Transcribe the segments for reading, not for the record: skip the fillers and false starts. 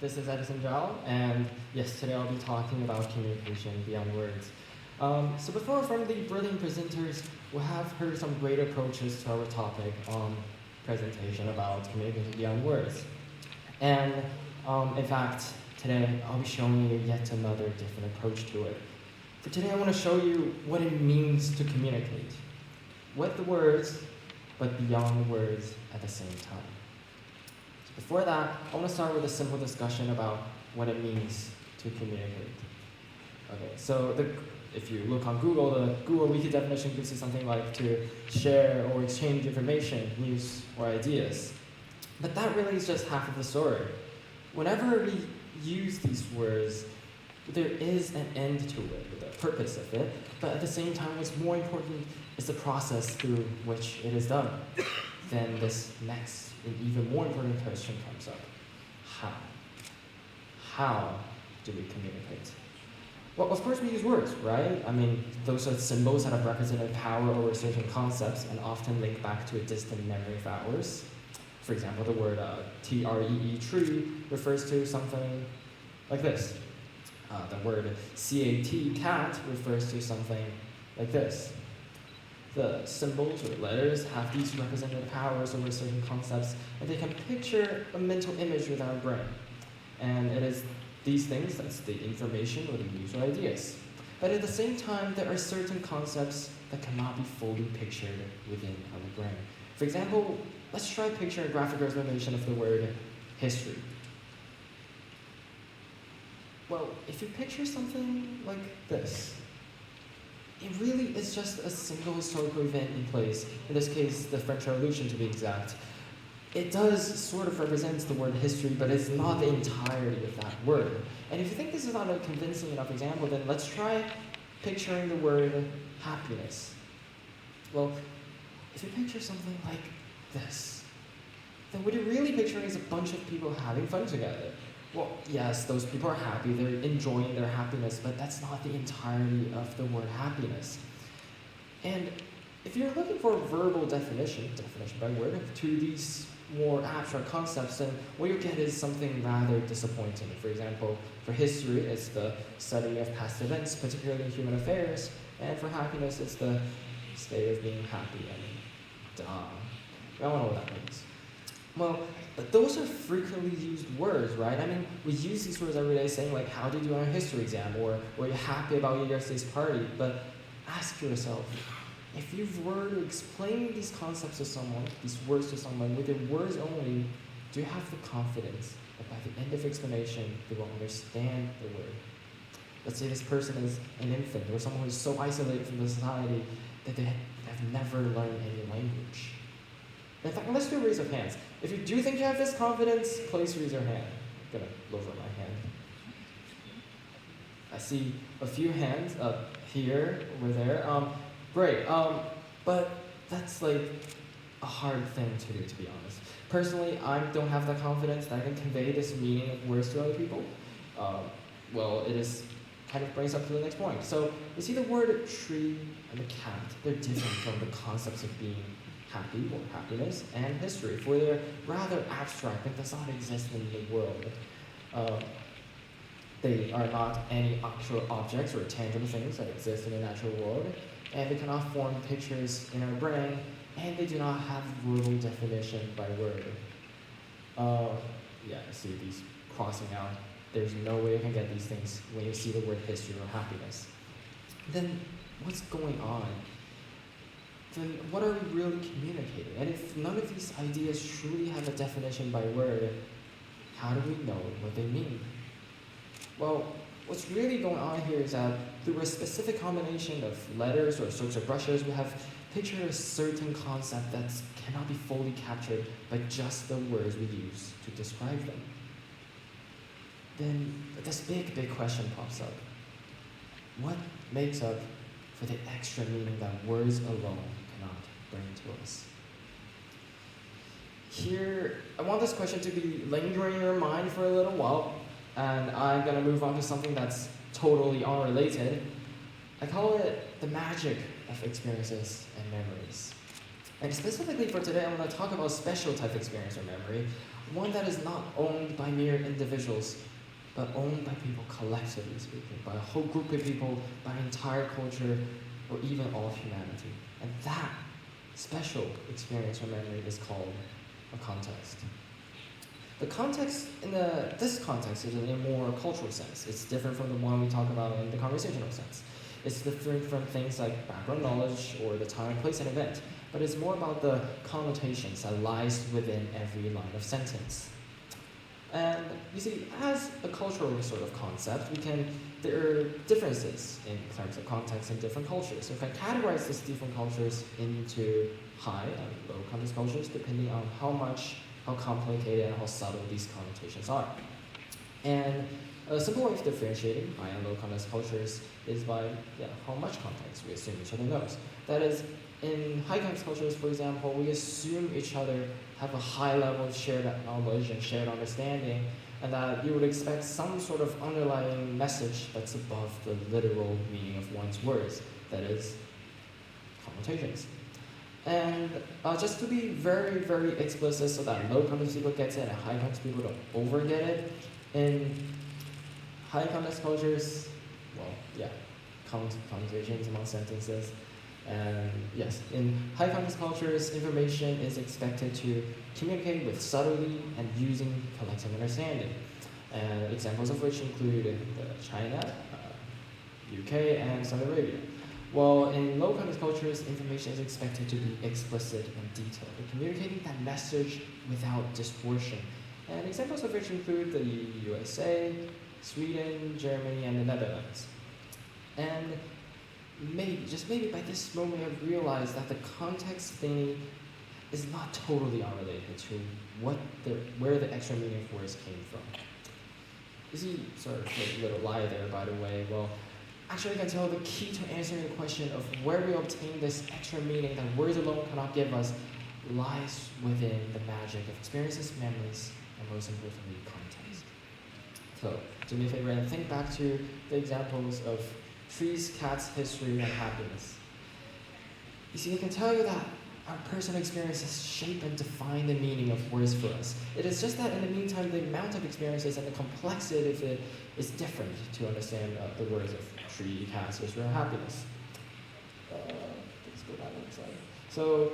This is Edison Zhao, and yes, today I'll be talking about communication beyond words. So before, from the brilliant presenters, we have heard some great approaches to our topic on presentation about communication beyond words. And in fact, today I'll be showing you yet another different approach to it. For today, I want to show you what it means to communicate. With the words, but beyond words at the same time. Before that, I want to start with a simple discussion about what it means to communicate. Okay, so if you look on Google, the Google Wiki definition gives you something like to share or exchange information, news, or ideas. But that really is just half of the story. Whenever we use these words, there is an end to it, the purpose of it, but at the same time, what's more important is the process through which it is done. Then this next and even more important question comes up. How? How do we communicate? Well, of course we use words, right? I mean, those are symbols that have represented power over certain concepts and often link back to a distant memory of ours. For example, the word tree refers to something like this. The word cat refers to something like this. The symbols or letters have these representative powers over certain concepts, and they can picture a mental image with our brain. And it is these things, that's the information or the news or ideas. But at the same time, there are certain concepts that cannot be fully pictured within our brain. For example, let's try picturing a graphic representation of the word history. Well, if you picture something like this, it really is just a single historical event in place, in this case, the French Revolution to be exact. It does sort of represent the word history, but it's not the entirety of that word. And if you think this is not a convincing enough example, then let's try picturing the word happiness. Well, if you picture something like this, then what you're really picturing is a bunch of people having fun together. Well, yes, those people are happy, they're enjoying their happiness, but that's not the entirety of the word happiness. And if you're looking for a verbal definition by word, to these more abstract concepts, then what you get is something rather disappointing. For example, for history, it's the study of past events, particularly in human affairs, and for happiness, it's the state of being happy. I mean, we all know what that means. Well, but those are frequently used words, right? I mean, we use these words every day saying, like, how did you do on a history exam? Or were you happy about yesterday's party? But ask yourself, if you were to explain these concepts to someone, these words to someone, with your words only, do you have the confidence that by the end of explanation, they will understand the word? Let's say this person is an infant, or someone who is so isolated from the society that they have never learned any language. In fact, let's do a raise of hands. If you do think you have this confidence, please raise your hand. I'm gonna lower my hand. I see a few hands up here, over there. Great. But that's like a hard thing to do, to be honest. Personally, I don't have the confidence that I can convey this meaning of words to other people. Well, it is kind of brings up to the next point. So you see the word tree and the cat, they're different from the concepts of being happy or happiness and history, for they're rather abstract and does not exist in the world. They are not any actual objects or tangible things that exist in the natural world, and they cannot form pictures in our brain, and they do not have verbal definition by word. Yeah, see these crossing out. There's no way you can get these things when you see the word history or happiness. Then what's going on? Then what are we really communicating? And if none of these ideas truly have a definition by word, how do we know what they mean? Well, what's really going on here is that through a specific combination of letters or strokes or brushes, we have pictured a certain concept that cannot be fully captured by just the words we use to describe them. Then this big question pops up. What makes up for the extra meaning that words alone cannot bring to us? Here, I want this question to be lingering in your mind for a little while, and I'm going to move on to something that's totally unrelated. I call it the magic of experiences and memories. And specifically for today, I'm going to talk about special type experience or memory, one that is not owned by mere individuals, but owned by people collectively speaking, by a whole group of people, by an entire culture, or even all of humanity. And that special experience or memory is called a context. The context this context is in a more cultural sense. It's different from the one we talk about in the conversational sense. It's different from things like background knowledge or the time, place, and event, but it's more about the connotations that lies within every line of sentence. And you see, as a cultural sort of concept, there are differences in terms of context in different cultures. So we can categorize these different cultures into high and low context cultures, depending on how complicated and how subtle these connotations are. And a simple way of differentiating high and low context cultures is by how much context we assume each other knows. That is, in high context cultures, for example, we assume each other have a high level of shared knowledge and shared understanding, and that you would expect some sort of underlying message that's above the literal meaning of one's words, that is, connotations. And just to be very, very explicit so that low context people get it and high context people don't over get it, in high context cultures, conversations among sentences, and yes, in high context cultures, information is expected to communicate with subtlety and using collective understanding. And examples of which include China, UK, and Saudi Arabia. While in low context cultures, information is expected to be explicit and detailed, communicating that message without distortion. And examples of which include the USA, Sweden, Germany, and the Netherlands. And maybe by this moment I've realized that the context thing is not totally unrelated to where the extra meaning of words came from. You see, sort of a little lie there, by the way. Well, actually I can tell the key to answering the question of where we obtain this extra meaning that words alone cannot give us lies within the magic of experiences, memories, and most importantly, context. So, do me a favor and think back to the examples of trees, cats, history, and happiness. You see, I can tell you that our personal experiences shape and define the meaning of words for us. It is just that in the meantime, the amount of experiences and the complexity of it is different to understand the words of tree, cats, history, and happiness. Let's go back one slide. So,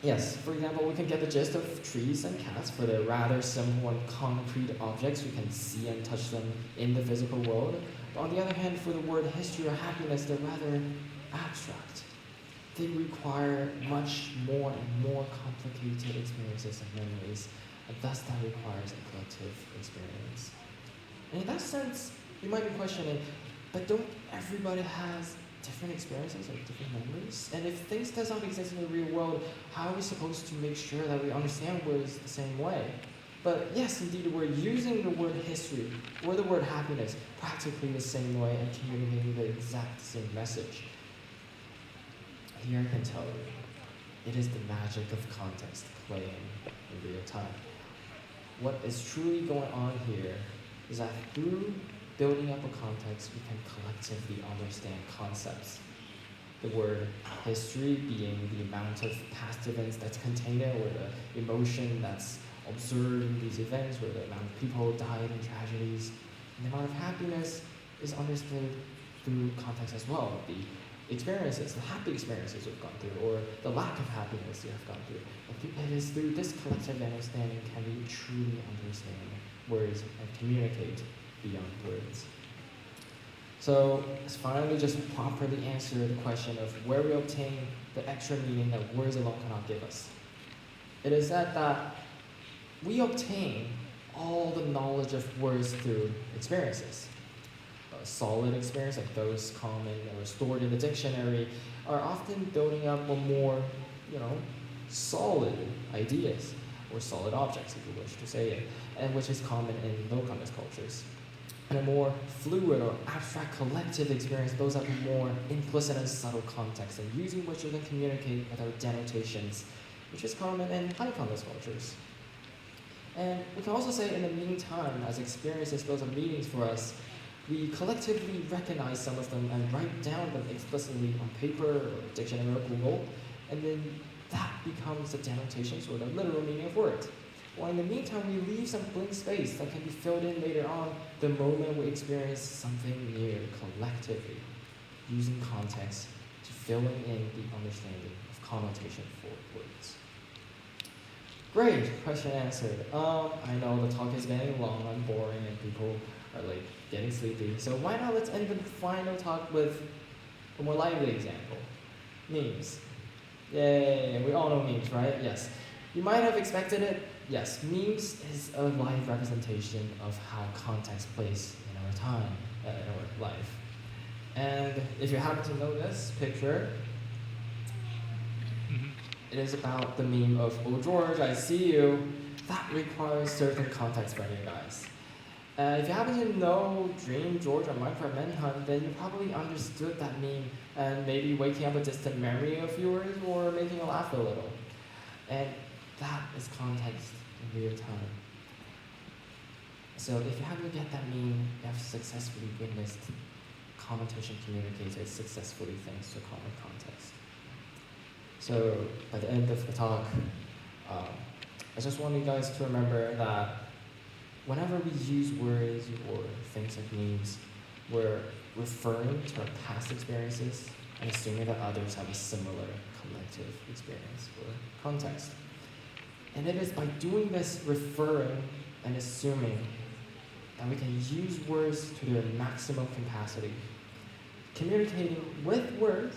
yes, for example, we can get the gist of trees and cats for the rather simple and concrete objects. We can see and touch them in the physical world. But on the other hand, for the word history or happiness, they're rather abstract. They require much more and more complicated experiences and memories, and thus that requires a collective experience. And in that sense, you might be questioning, but don't everybody has different experiences or different memories? And if things does not exist in the real world, how are we supposed to make sure that we understand words the same way? But yes, indeed, we're using the word history or the word happiness practically the same way and communicating the exact same message. Here I can tell you, it is the magic of context playing in real time. What is truly going on here is that through building up a context, we can collectively understand concepts. The word history being the amount of past events that's contained in, or the emotion that's observed in these events, or the amount of people died in tragedies. And the amount of happiness is understood through context as well. The experiences, the happy experiences you've gone through, or the lack of happiness you have gone through. It is through this collective understanding can we truly understand words and communicate beyond words. So let's finally just properly answer the question of where we obtain the extra meaning that words alone cannot give us. It is that we obtain all the knowledge of words through experiences. A solid experience, like those common or stored in the dictionary, are often building up a more, solid ideas, or solid objects, if you wish to say it, and which is common in low context cultures. And a more fluid or abstract collective experience builds up a more implicit and subtle context, and using which you can communicate without denotations, which is common in high context cultures. And we can also say in the meantime, as experiences build up meanings for us, we collectively recognize some of them and write down them explicitly on paper or dictionary or Google, and then that becomes the denotation or the literal meaning of words. While in the meantime, we leave some blank space that can be filled in later on the moment we experience something new collectively, using context to fill in the understanding of connotation for words. Great, question answered. I know the talk is getting long and boring and people are like getting sleepy, so why not let's end the final talk with a more lively example. Memes. Yay, we all know memes, right? Yes. You might have expected it. Yes, memes is a live representation of how context plays in our time, in our life. And if you happen to know this picture, it is about the meme of, "Oh George, I see you." That requires certain context for you guys. If you happen to know Dream George or Minecraft Manhunt, then you probably understood that meme and maybe waking up a distant memory of yours or making you laugh a little. And that is context in real time. So if you happen to get that meme, you have successfully witnessed connotation communicated successfully thanks to common context. So by the end of the talk, I just want you guys to remember that whenever we use words or things like memes, we're referring to our past experiences and assuming that others have a similar collective experience or context. And it is by doing this referring and assuming that we can use words to their maximum capacity, communicating with words,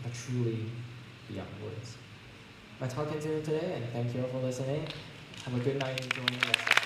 but truly beyond words. My talk ends here today, and thank you all for listening. Have a good night and enjoy your lesson.